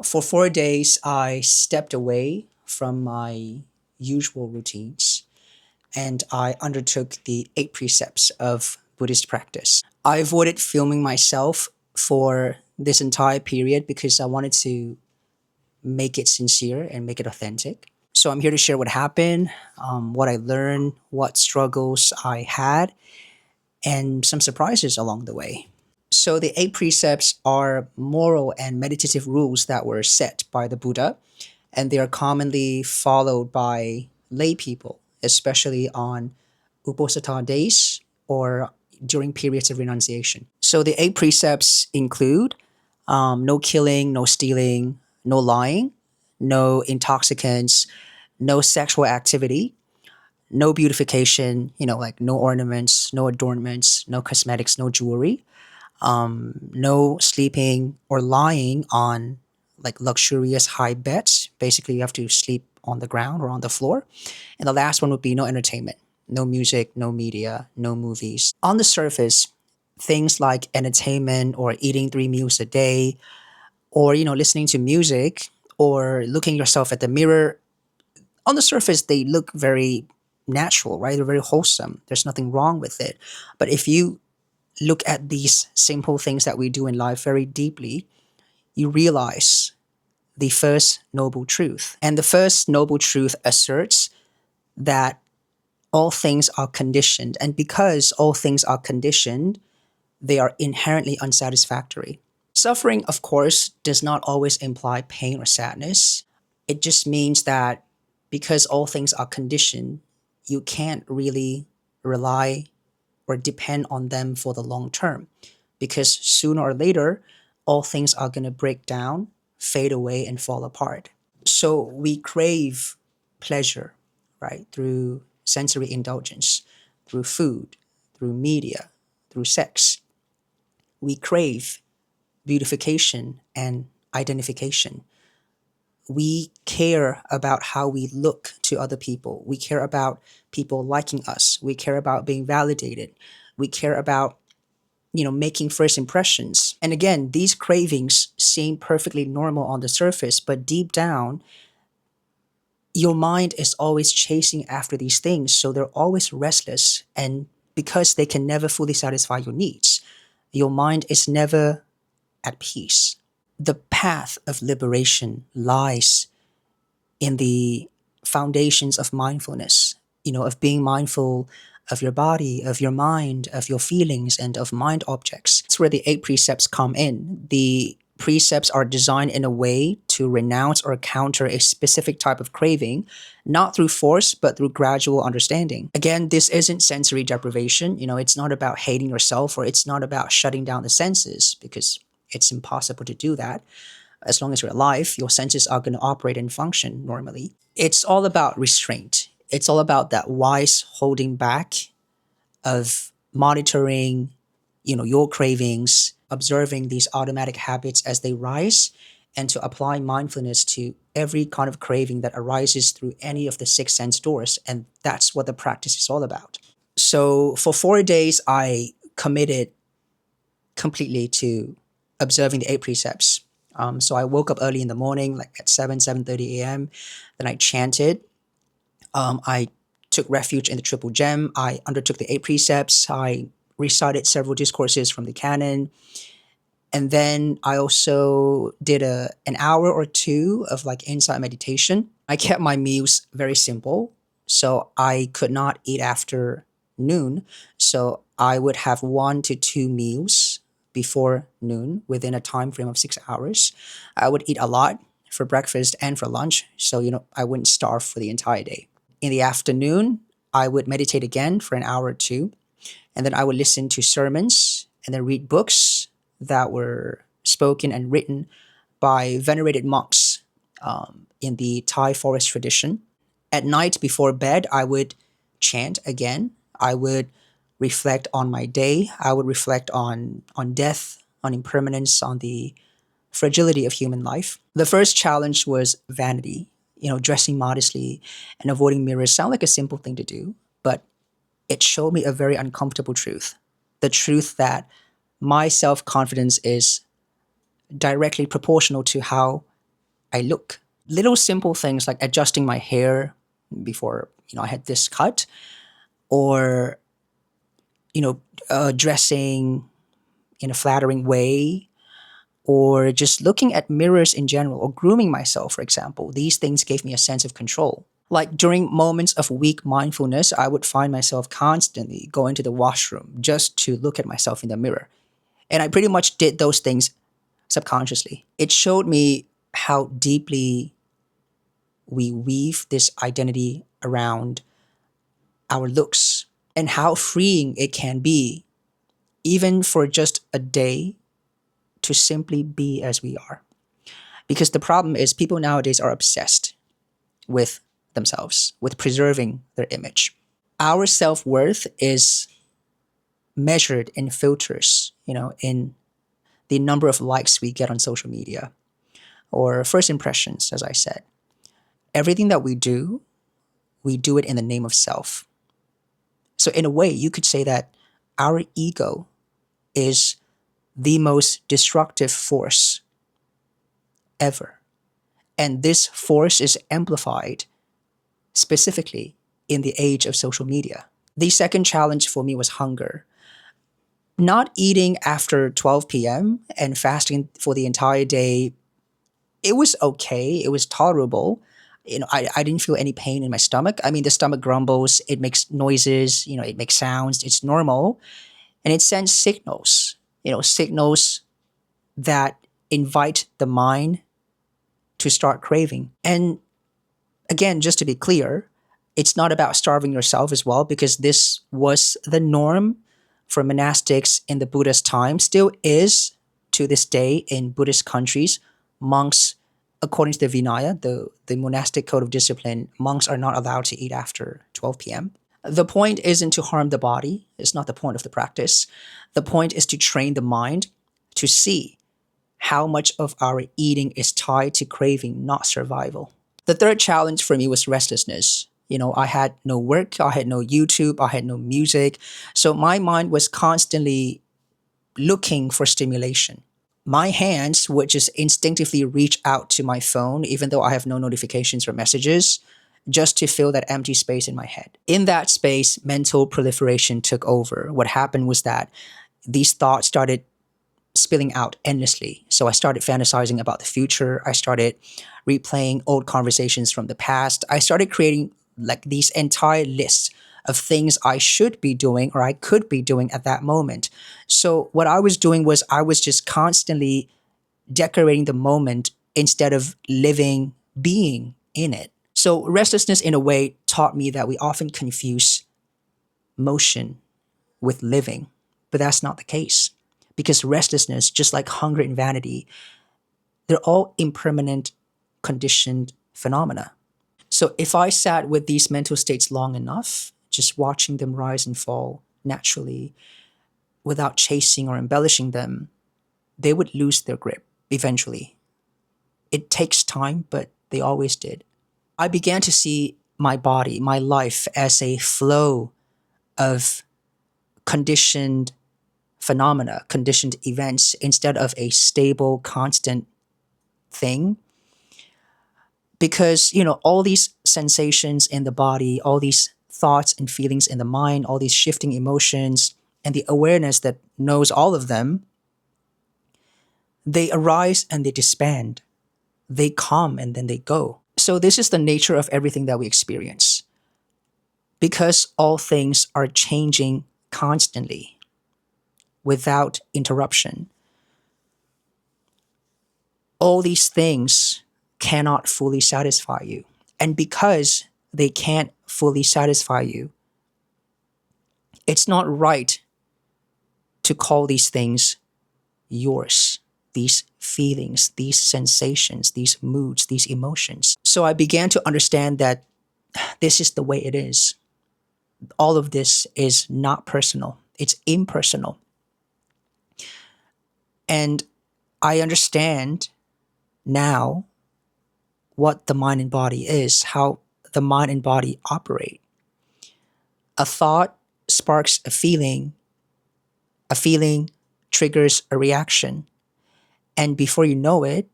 For 4 days, I stepped away from my usual routines and I undertook the 8 precepts of Buddhist practice. I avoided filming myself for this entire period because I wanted to make it sincere and make it authentic. So I'm here to share what happened, what I learned, what struggles I had, and some surprises along the way. So the 8 precepts are moral and meditative rules that were set by the Buddha, and they are commonly followed by lay people, especially on Uposatha days or during periods of renunciation. So the 8 precepts include no killing, no stealing, no lying, no intoxicants, no sexual activity, no beautification, like no ornaments, no adornments, no cosmetics, no jewelry, no sleeping or lying on like luxurious high beds. Basically, you have to sleep on the ground or on the floor. And the last one would be no entertainment, no music, no media, no movies. On the surface, things like entertainment or eating 3 meals a day or, listening to music or looking yourself at the mirror, on the surface, they look very natural, right? They're very wholesome. There's nothing wrong with it. But if you look at these simple things that we do in life very deeply, you realize the first noble truth. And the first noble truth asserts that all things are conditioned. And because all things are conditioned, they are inherently unsatisfactory. Suffering, of course, does not always imply pain or sadness. It just means that because all things are conditioned, you can't really rely or depend on them for the long term. Because sooner or later, all things are going to break down, fade away, and fall apart. So we crave pleasure, right? Through sensory indulgence, through food, through media, through sex. We crave beautification and identification. We care about how we look to other people. We care about people liking us. We care about being validated. We care about making first impressions. And again, these cravings seem perfectly normal on the surface, but deep down, your mind is always chasing after these things. So they're always restless. And because they can never fully satisfy your needs, your mind is never at peace. The path of liberation lies in the foundations of mindfulness, of being mindful of your body, of your mind, of your feelings, and of mind objects. That's where the 8 precepts come in. The precepts are designed in a way to renounce or counter a specific type of craving, not through force, but through gradual understanding. Again, this isn't sensory deprivation. It's not about hating yourself or it's not about shutting down the senses because it's impossible to do that. As long as you're alive, your senses are going to operate and function normally. It's all about restraint. It's all about that wise holding back of monitoring, your cravings, observing these automatic habits as they rise, and to apply mindfulness to every kind of craving that arises through any of the 6 sense doors. And that's what the practice is all about. So for 4 days, I committed completely to observing the 8 precepts. So I woke up early in the morning, like at 7:30 a.m. Then I chanted. I took refuge in the Triple Gem. I undertook the 8 precepts. I recited several discourses from the canon. And then I also did an hour or two of like insight meditation. I kept my meals very simple. So I could not eat after noon. So I would have 1 to 2 meals before noon within a time frame of 6 hours. I would eat a lot for breakfast and for lunch. So, I wouldn't starve for the entire day. In the afternoon, I would meditate again for an hour or two. And then I would listen to sermons and then read books that were spoken and written by venerated monks in the Thai forest tradition. At night before bed, I would chant again. I would reflect on my day. I would reflect on death, on impermanence, on the fragility of human life. The first challenge was vanity. Dressing modestly and avoiding mirrors sound like a simple thing to do, but it showed me a very uncomfortable truth. The truth that my self-confidence is directly proportional to how I look. Little simple things like adjusting my hair before, I had this cut, or, dressing in a flattering way, or just looking at mirrors in general, or grooming myself, for example. These things gave me a sense of control. Like during moments of weak mindfulness, I would find myself constantly going to the washroom just to look at myself in the mirror. And I pretty much did those things subconsciously. It showed me how deeply we weave this identity around our looks, and how freeing it can be, even for just a day, to simply be as we are. Because the problem is, people nowadays are obsessed with themselves, with preserving their image. Our self worth is measured in filters, in the number of likes we get on social media, or first impressions, as I said. Everything that we do it in the name of self. So, in a way, you could say that our ego is the most destructive force ever. And this force is amplified specifically in the age of social media. The second challenge for me was hunger. Not eating after 12 p.m. and fasting for the entire day, it was okay. It was tolerable. I didn't feel any pain in my stomach. I mean, the stomach grumbles, it makes noises, it makes sounds. It's normal. And it sends signals, signals that invite the mind to start craving. And again, just to be clear, it's not about starving yourself as well, because this was the norm for monastics in the Buddha's time, still is to this day in Buddhist countries. Monks, according to the Vinaya, the monastic code of discipline, monks are not allowed to eat after 12 p.m. The point isn't to harm the body. It's not the point of the practice. The point is to train the mind to see how much of our eating is tied to craving, not survival. The third challenge for me was restlessness. I had no work, I had no YouTube, I had no music. So my mind was constantly looking for stimulation. My hands would just instinctively reach out to my phone, even though I have no notifications or messages, just to fill that empty space in my head. In that space, mental proliferation took over. What happened was that these thoughts started spilling out endlessly. So I started fantasizing about the future. I started replaying old conversations from the past. I started creating like these entire lists of things I should be doing or I could be doing at that moment. So what I was doing was I was just constantly decorating the moment instead of living, being in it. So restlessness in a way taught me that we often confuse motion with living, but that's not the case. Because restlessness, just like hunger and vanity, they're all impermanent, conditioned phenomena. So if I sat with these mental states long enough, just watching them rise and fall naturally, without chasing or embellishing them, they would lose their grip eventually. It takes time, but they always did. I began to see my body, my life, as a flow of conditioned phenomena, conditioned events, instead of a stable, constant thing. Because, all these sensations in the body, all these thoughts and feelings in the mind, all these shifting emotions, and the awareness that knows all of them, they arise and they disband. They come and then they go. So this is the nature of everything that we experience. Because all things are changing constantly without interruption, all these things cannot fully satisfy you. And because they can't fully satisfy you, it's not right to call these things yours, these feelings, these sensations, these moods, these emotions. So I began to understand that this is the way it is. All of this is not personal, it's impersonal. And I understand now what the mind and body is, how the mind and body operate. A thought sparks a feeling triggers a reaction. And before you know it,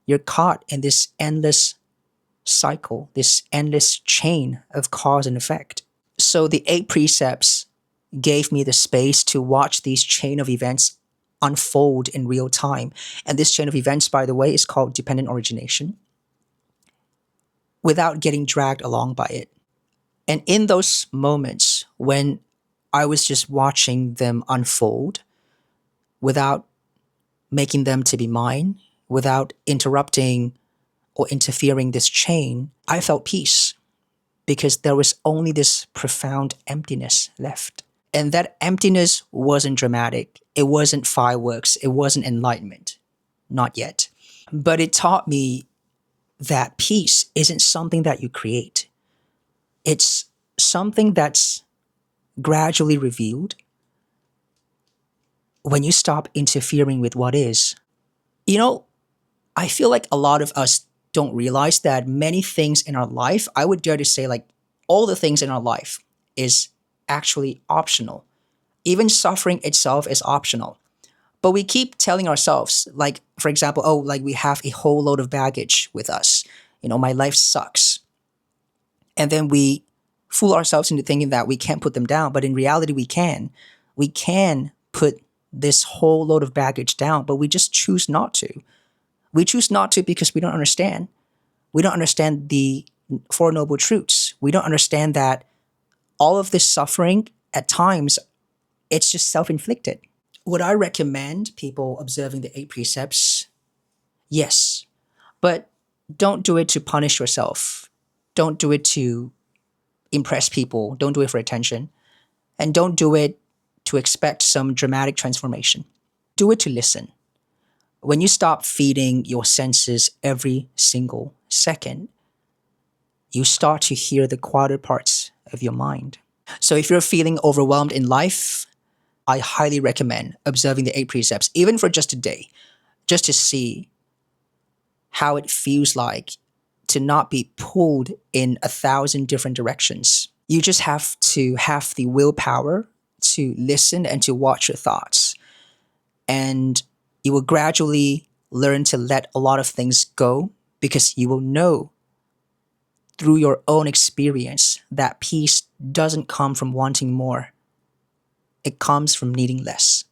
You're caught in this endless cycle, this endless chain of cause and effect. So the eight precepts gave me the space to watch these chain of events unfold in real time. And this chain of events, by the way, is called dependent origination, without getting dragged along by it. And in those moments when I was just watching them unfold without making them to be mine, without interrupting or interfering this chain, I felt peace because there was only this profound emptiness left. And that emptiness wasn't dramatic. It wasn't fireworks. It wasn't enlightenment. Not yet. But it taught me that peace isn't something that you create. It's something that's gradually revealed when you stop interfering with what is. You know, I feel like a lot of us don't realize that many things in our life, I would dare to say, like, all the things in our life is actually optional. Even suffering itself is optional. But we keep telling ourselves, like, for example, oh, like we have a whole load of baggage with us. My life sucks. And then we fool ourselves into thinking that we can't put them down. But in reality, we can. We can put this whole load of baggage down, but we just choose not to. We choose not to because we don't understand. We don't understand the Four Noble Truths. We don't understand that all of this suffering, at times, it's just self-inflicted. Would I recommend people observing the eight precepts? Yes. But don't do it to punish yourself. Don't do it to impress people. Don't do it for attention. And don't do it to expect some dramatic transformation. Do it to listen. When you stop feeding your senses every single second, you start to hear the quieter parts of your mind. So if you're feeling overwhelmed in life, I highly recommend observing the eight precepts, even for just a day, just to see how it feels like to not be pulled in 1,000 different directions. You just have to have the willpower to listen and to watch your thoughts. And you will gradually learn to let a lot of things go because you will know through your own experience that peace doesn't come from wanting more. It comes from needing less.